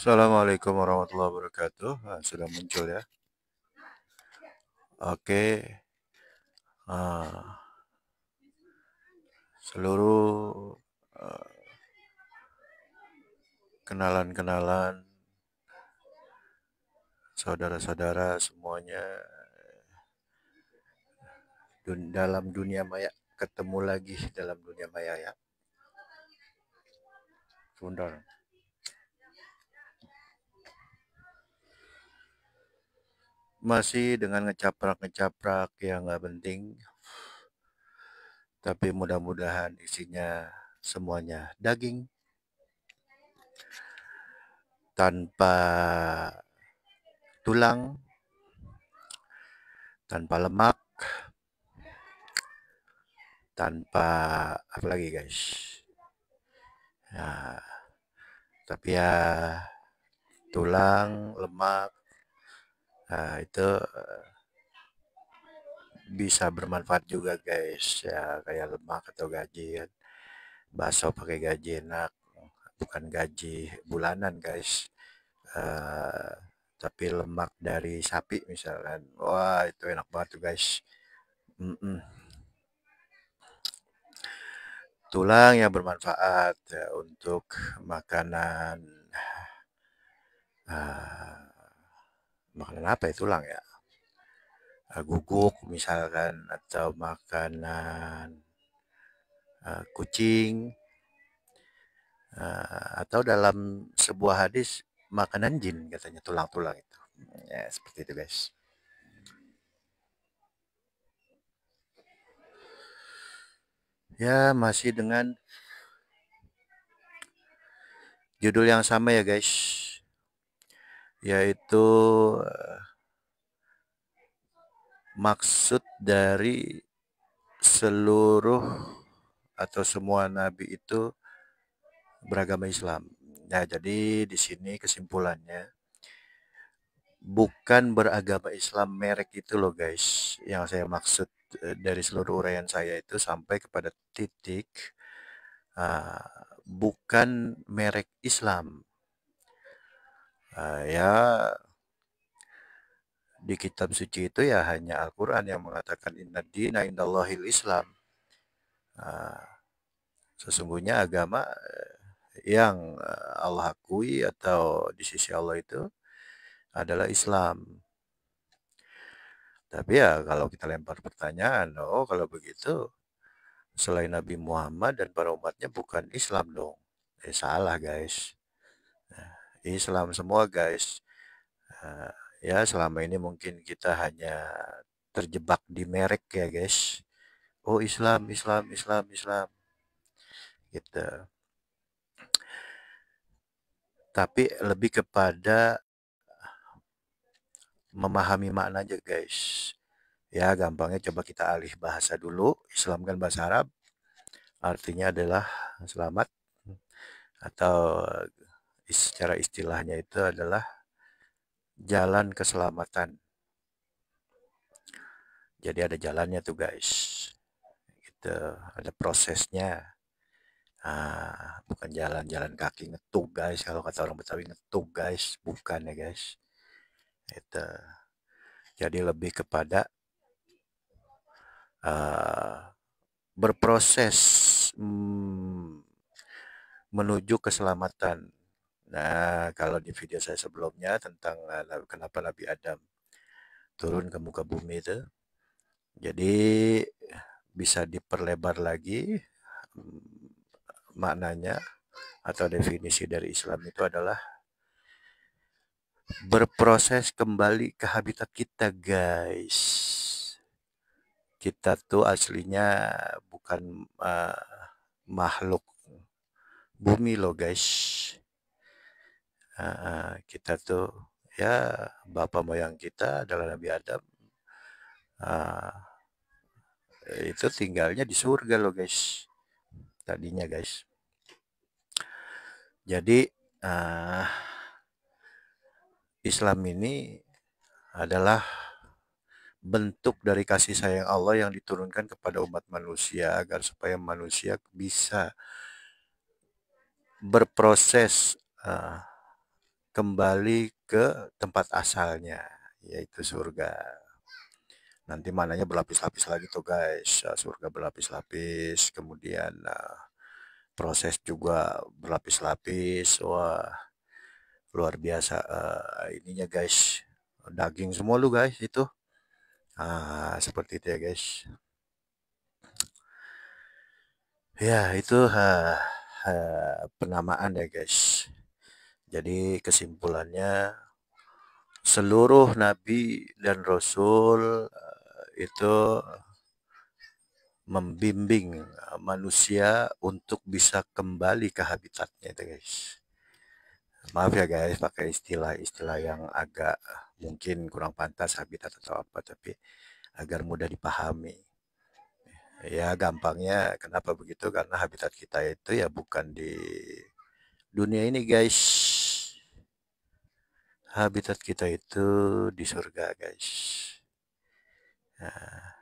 Assalamualaikum warahmatullahi wabarakatuh. Sudah muncul ya. Oke, ah, seluruh kenalan-kenalan, saudara-saudara semuanya dalam dunia maya, ketemu lagi dalam dunia maya ya. Sebentar. Masih dengan ngecaprak-ngecaprak yang nggak penting, tapi mudah-mudahan isinya semuanya daging tanpa tulang, tanpa lemak, tanpa apa lagi guys. Nah, tapi ya tulang, lemak, nah itu bisa bermanfaat juga guys. Ya kayak lemak atau gaji kan. Bakso pakai gaji enak, bukan gaji bulanan guys. Eh, tapi lemak dari sapi misalkan. Wah, itu enak banget tuh guys. Mm-mm. Tulang yang bermanfaat ya, untuk makanan makanan apa ya tulang ya? Guguk misalkan atau makanan kucing atau dalam sebuah hadis makanan jin katanya tulang-tulang itu. Ya, seperti itu guys. Ya, masih dengan judul yang sama ya guys. Yaitu maksud dari seluruh atau semua nabi itu beragama Islam. Nah, jadi di sini kesimpulannya bukan beragama Islam merek itu loh guys. Yang saya maksud dari seluruh uraian saya itu sampai kepada titik bukan merek Islam. Ya di kitab suci itu ya hanya Al-Quran yang mengatakan inna dina indallahil Islam. Sesungguhnya agama yang Allah akui atau di sisi Allah itu adalah Islam. Tapi ya kalau kita lempar pertanyaan, oh kalau begitu selain Nabi Muhammad dan para umatnya bukan Islam dong. Salah guys. Islam semua guys. Ya selama ini mungkin kita hanya terjebak di merek ya guys. Oh Islam, Islam, Islam, Islam. Gitu. Tapi lebih kepada memahami maknanya guys. Ya gampangnya coba kita alih bahasa dulu. Islam kan bahasa Arab. Artinya adalah selamat. Atau secara istilahnya itu adalah jalan keselamatan. Jadi ada jalannya tuh guys. Gitu. Ada prosesnya. Bukan jalan-jalan kaki ngetuk guys. Kalau kata orang Betawi ngetuk guys. Bukan ya guys. Itu. Jadi lebih kepada berproses menuju keselamatan. Nah, kalau di video saya sebelumnya tentang kenapa Nabi Adam turun ke muka bumi itu, jadi bisa diperlebar lagi maknanya atau definisi dari Islam itu adalah berproses kembali ke habitat kita, guys. Kita tuh aslinya bukan makhluk bumi loh, guys. Kita tuh ya bapak moyang kita adalah Nabi Adam. Itu tinggalnya di surga loh, guys. Tadinya, guys. Jadi Islam ini adalah bentuk dari kasih sayang Allah yang diturunkan kepada umat manusia agar supaya manusia bisa berproses kembali ke tempat asalnya, yaitu surga. Nanti mananya berlapis-lapis lagi tuh guys, surga berlapis-lapis, kemudian proses juga berlapis-lapis. Wah, luar biasa ininya guys. Daging semua lu guys itu. Seperti itu ya guys. Ya, itu penamaan ya guys. Jadi kesimpulannya seluruh nabi dan rasul itu membimbing manusia untuk bisa kembali ke habitatnya itu guys. Maaf ya guys pakai istilah-istilah yang agak mungkin kurang pantas habitat atau apa, tapi agar mudah dipahami. Ya gampangnya kenapa begitu, karena habitat kita itu ya bukan di dunia ini guys. Habitat kita itu di surga guys. Nah,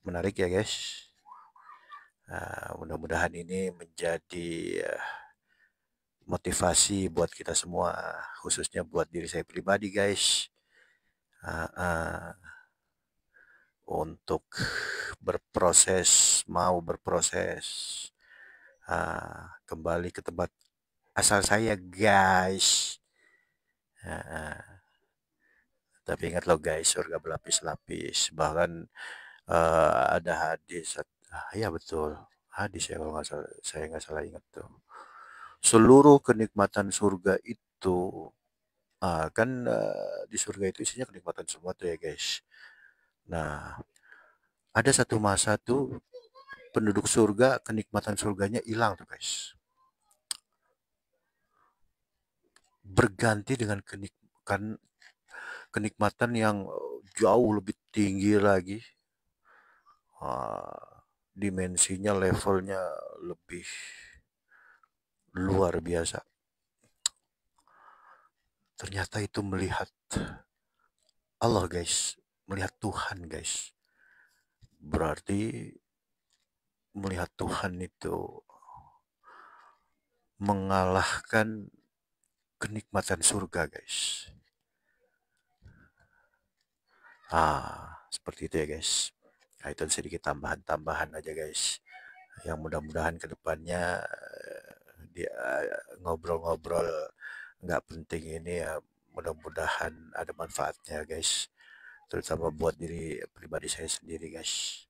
menarik ya guys. Mudah-mudahan ini menjadi motivasi buat kita semua, khususnya buat diri saya pribadi guys, untuk mau berproses kembali ke tempat asal saya guys. Tapi ingat loh guys, surga berlapis-lapis. Bahkan ada hadis, ya betul, hadis ya kalau nggak salah, saya nggak salah ingat tuh. Seluruh kenikmatan surga itu, kan di surga itu isinya kenikmatan semua tuh ya guys. Nah, ada satu masa tuh penduduk surga kenikmatan surganya hilang tuh guys. Berganti dengan kenikmatan yang jauh lebih tinggi lagi. Dimensinya, levelnya lebih luar biasa. Ternyata itu melihat Allah guys, melihat Tuhan guys. Berarti melihat Tuhan itu mengalahkan kenikmatan surga guys. Seperti itu ya guys. Nah, itu sedikit tambahan-tambahan aja guys. Yang mudah-mudahan kedepannya dia ngobrol-ngobrol nggak penting ini ya, mudah-mudahan ada manfaatnya guys. Terutama buat diri pribadi saya sendiri guys.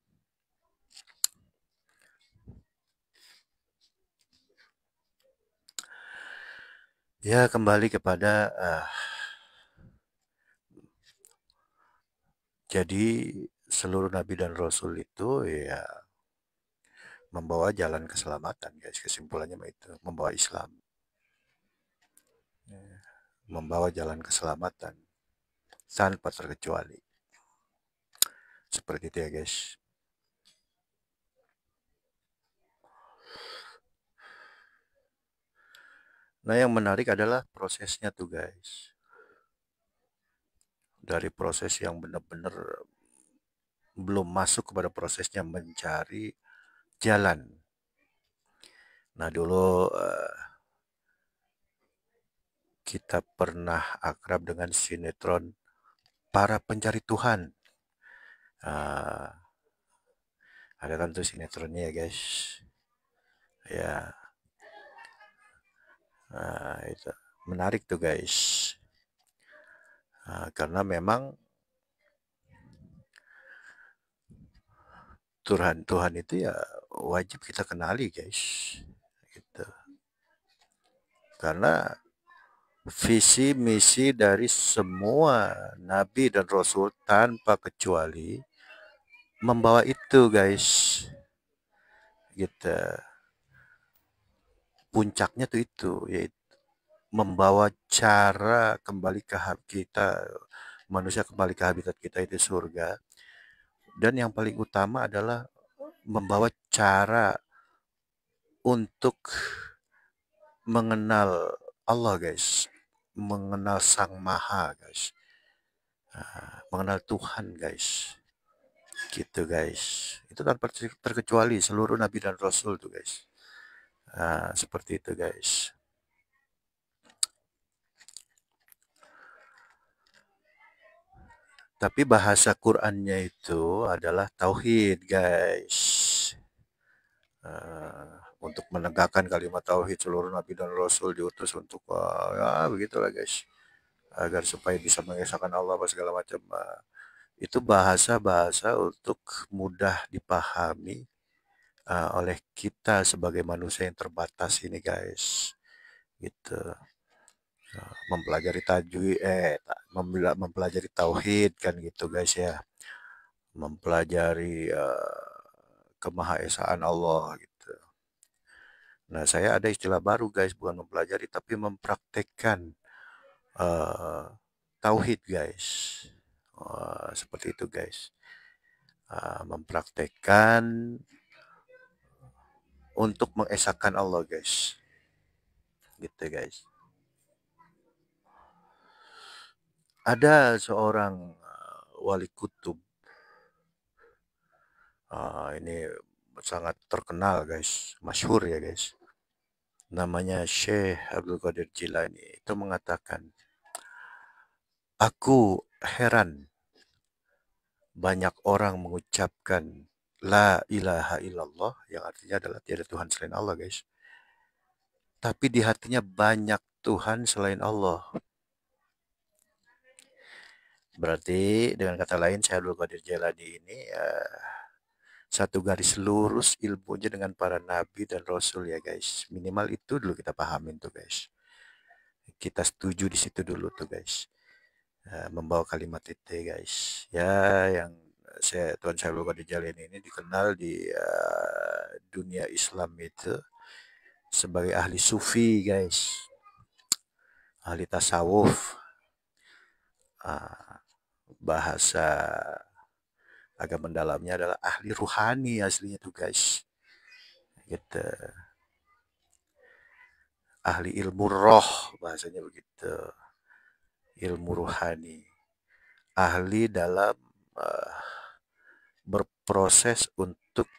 Ya kembali kepada jadi seluruh nabi dan rasul itu ya membawa jalan keselamatan guys. Kesimpulannya itu membawa Islam, membawa jalan keselamatan tanpa terkecuali. Seperti itu ya guys. Nah yang menarik adalah prosesnya tuh guys. Dari proses yang benar-benar belum masuk kepada prosesnya mencari jalan. Nah dulu kita pernah akrab dengan sinetron Para Pencari Tuhan. Ada kan tuh sinetronnya ya guys. Ya, itu menarik tuh guys. Karena memang Tuhan itu ya wajib kita kenali guys. Gitu. Karena visi misi dari semua nabi dan rasul tanpa kecuali membawa itu guys. Gitu. Puncaknya tuh itu, yaitu membawa cara kembali ke kita, manusia kembali ke habitat kita itu surga. Dan yang paling utama adalah membawa cara untuk mengenal Allah guys, mengenal Sang Maha guys, mengenal Tuhan guys, gitu guys. Itu tanpa terkecuali seluruh nabi dan rasul tuh guys. Nah, seperti itu guys. Tapi bahasa Qur'annya itu adalah tauhid guys. Untuk menegakkan kalimat tauhid, seluruh nabi dan rasul diutus untuk ya begitulah guys, agar supaya bisa mengesahkan Allah apa segala macam. Itu bahasa-bahasa untuk mudah dipahami oleh kita sebagai manusia yang terbatas ini guys, gitu. Mempelajari tajwid, mempelajari tauhid kan gitu guys ya, mempelajari kemahaesaan Allah gitu. Nah, saya ada istilah baru guys, bukan mempelajari tapi mempraktekkan eh, tauhid guys. Seperti itu guys. Mempraktekkan untuk mengesahkan Allah guys. Gitu guys. Ada seorang wali kutub. Ini sangat terkenal guys, masyhur ya guys. Namanya Syekh Abdul Qadir Jilani. Itu mengatakan, aku heran banyak orang mengucapkan La ilaha illallah, yang artinya adalah tiada Tuhan selain Allah guys. Tapi di hatinya banyak Tuhan selain Allah. Berarti dengan kata lain, Syekh Abdul Qadir Jailani ini satu garis lurus ilmunya dengan para nabi dan rasul ya guys. Minimal itu dulu kita pahamin tuh guys. Kita setuju di situ dulu tuh guys. Membawa kalimat itu guys. Ya, yang Tuan Syekh Abdul Qadir Jailani ini dikenal di dunia Islam itu sebagai ahli sufi guys. Ahli tasawuf. Bahasa agak mendalamnya adalah ahli ruhani aslinya tuh guys, gitu. Ahli ilmu roh bahasanya begitu, ilmu ruhani, ahli dalam uh, berproses untuk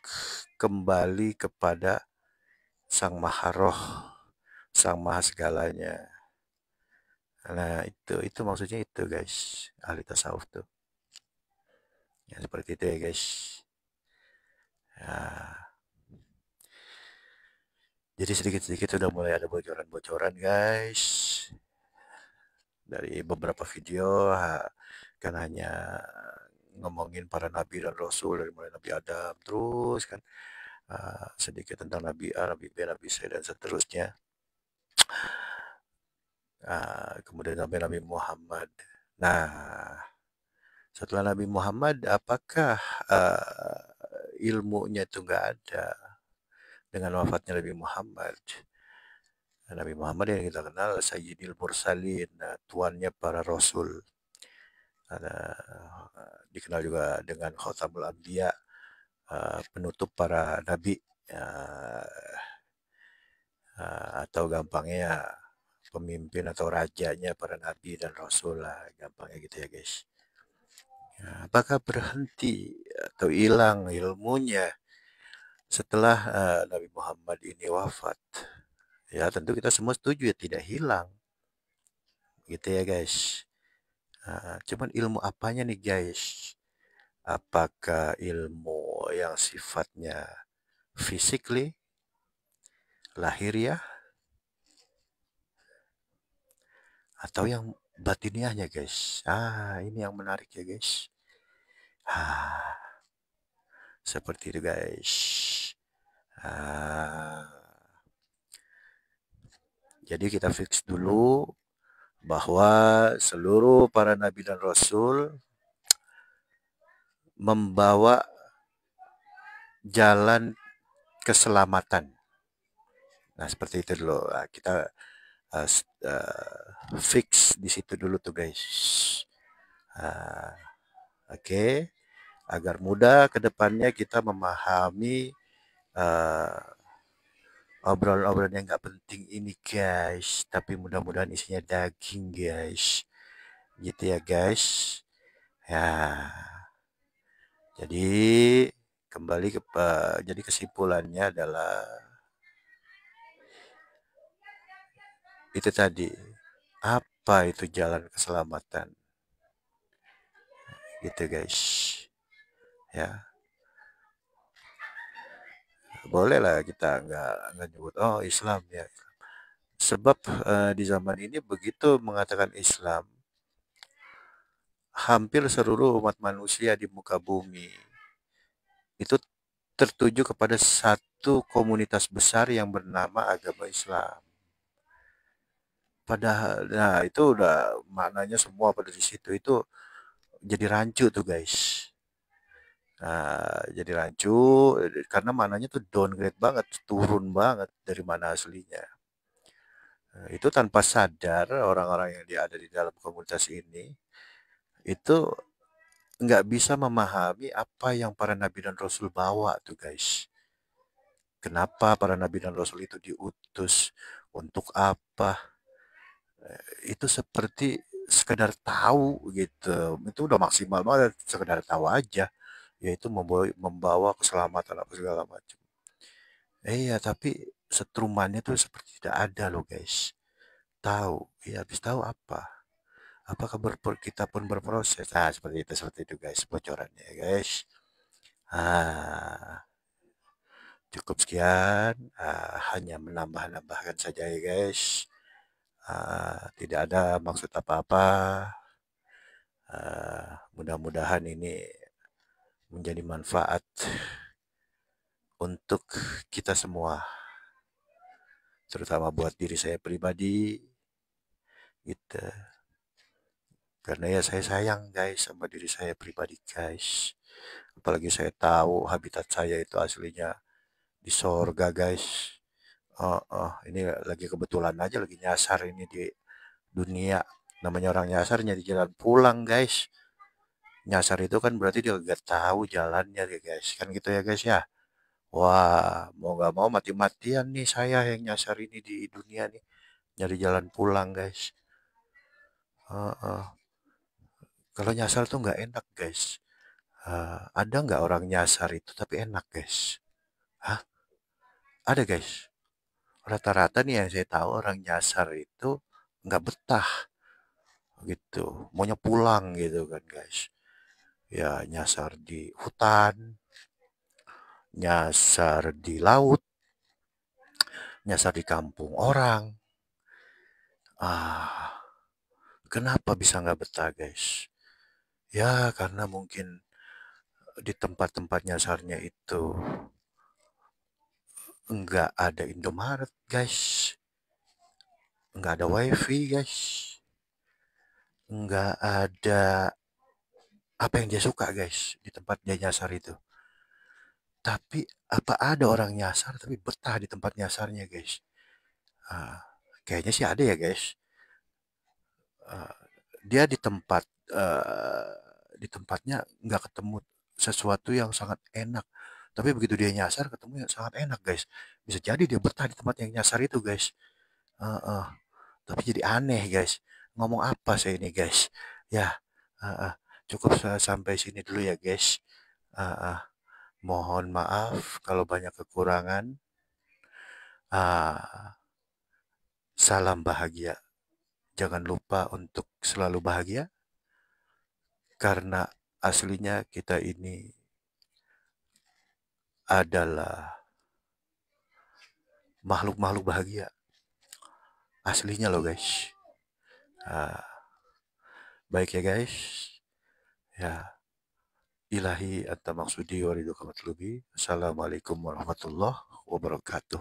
kembali kepada sang maha roh, sang maha segalanya. Nah, itu maksudnya itu guys, ahli tasawuf tuh ya, seperti itu ya guys ya. Jadi sedikit-sedikit sudah mulai ada bocoran-bocoran guys dari beberapa video, kan hanya ngomongin para nabi dan rasul dari mulai Nabi Adam terus kan, sedikit tentang Nabi A, Nabi B, Nabi C dan seterusnya, kemudian sampai Nabi Muhammad. Nah, setelah Nabi Muhammad, apakah ilmunya itu nggak ada dengan wafatnya Nabi Muhammad? Nabi Muhammad yang kita kenal Sayyidil Mursalin, tuannya para rasul. Dikenal juga dengan Khotamul Anbiya, penutup para nabi, atau gampangnya ya, pemimpin atau rajanya para nabi dan rasul lah, gampangnya gitu ya guys. Apakah berhenti atau hilang ilmunya setelah Nabi Muhammad ini wafat? Ya tentu kita semua setuju ya, tidak hilang gitu ya guys. Cuman ilmu apanya nih guys? Apakah ilmu yang sifatnya physically, lahiriah, atau yang batiniahnya guys? Ini yang menarik ya guys. Seperti itu guys. Jadi kita fix dulu bahwa seluruh para nabi dan rasul membawa jalan keselamatan. Nah, seperti itu dulu. Kita fix di situ dulu tuh guys. Oke. Agar mudah ke depannya kita memahami obrolan-obrolan yang nggak penting ini guys. Tapi mudah-mudahan isinya daging guys. Gitu ya guys. Ya. Jadi kembali ke jadi kesimpulannya adalah Itu tadi, apa itu jalan keselamatan? Gitu guys. Ya, boleh lah kita nggak nyebut oh Islam ya. Sebab di zaman ini begitu mengatakan Islam, hampir seluruh umat manusia di muka bumi itu tertuju kepada satu komunitas besar yang bernama agama Islam. Padahal, nah itu udah maknanya semua pada di situ itu jadi rancu tuh guys. Nah, jadi rancu karena maknanya tuh downgrade banget, turun banget dari mana aslinya. Nah, itu tanpa sadar orang-orang yang ada di dalam komunitas ini itu nggak bisa memahami apa yang para nabi dan rasul bawa tuh guys. Kenapa para nabi dan rasul itu diutus? Untuk apa? Itu seperti sekedar tahu gitu. Itu udah maksimal banget, sekedar tahu aja. Yaitu membawa keselamatan apa segala macam. Iya, tapi setrumannya tuh seperti tidak ada loh guys. Tahu, ya habis tahu apa? Apakah kita pun berproses? Ah, seperti itu guys, bocorannya guys. Ah, cukup sekian. Hanya menambah-nambahkan saja ya guys. Tidak ada maksud apa-apa. Mudah-mudahan ini menjadi manfaat untuk kita semua, terutama buat diri saya pribadi, gitu. Karena ya saya sayang guys sama diri saya pribadi guys. Apalagi saya tahu habitat saya itu aslinya di sorga guys. Ini lagi kebetulan aja lagi nyasar ini di dunia. Namanya orang nyasar nyari jalan pulang guys. Nyasar itu kan berarti dia gak tahu jalannya ya guys. Kan gitu ya guys ya. Wah, mau gak mau mati-matian nih saya yang nyasar ini di dunia nih. Nyari jalan pulang guys. Heeh. Kalau nyasar tuh nggak enak guys. Ada nggak orang nyasar itu tapi enak guys? Hah? Ada guys. Rata-rata nih yang saya tahu orang nyasar itu nggak betah gitu. Maunya pulang gitu kan guys. Ya nyasar di hutan, nyasar di laut, nyasar di kampung orang. Ah, kenapa bisa nggak betah guys? Ya karena mungkin di tempat-tempat nyasarnya itu nggak ada Indomaret guys, nggak ada WiFi guys, nggak ada apa yang dia suka guys di tempat dia nyasar itu. Tapi apa ada orang nyasar tapi betah di tempat nyasarnya guys? Ah, kayaknya sih ada ya guys. Ah, dia eh, di tempatnya nggak ketemu sesuatu yang sangat enak. Tapi begitu dia nyasar ketemu yang sangat enak guys. Bisa jadi dia betah di tempat yang nyasar itu guys. Heeh. Tapi jadi aneh guys. Ngomong apa saya ini guys? Ya, heeh. Cukup sampai sini dulu ya guys. Heeh. Mohon maaf kalau banyak kekurangan. Ah, salam bahagia. Jangan lupa untuk selalu bahagia karena aslinya kita ini adalah makhluk-makhluk bahagia. Aslinya loh guys. Ah, baik ya guys. Ya, ilahi anta maksudi wa ridho kamat lubi. Assalamualaikum warahmatullahi wabarakatuh.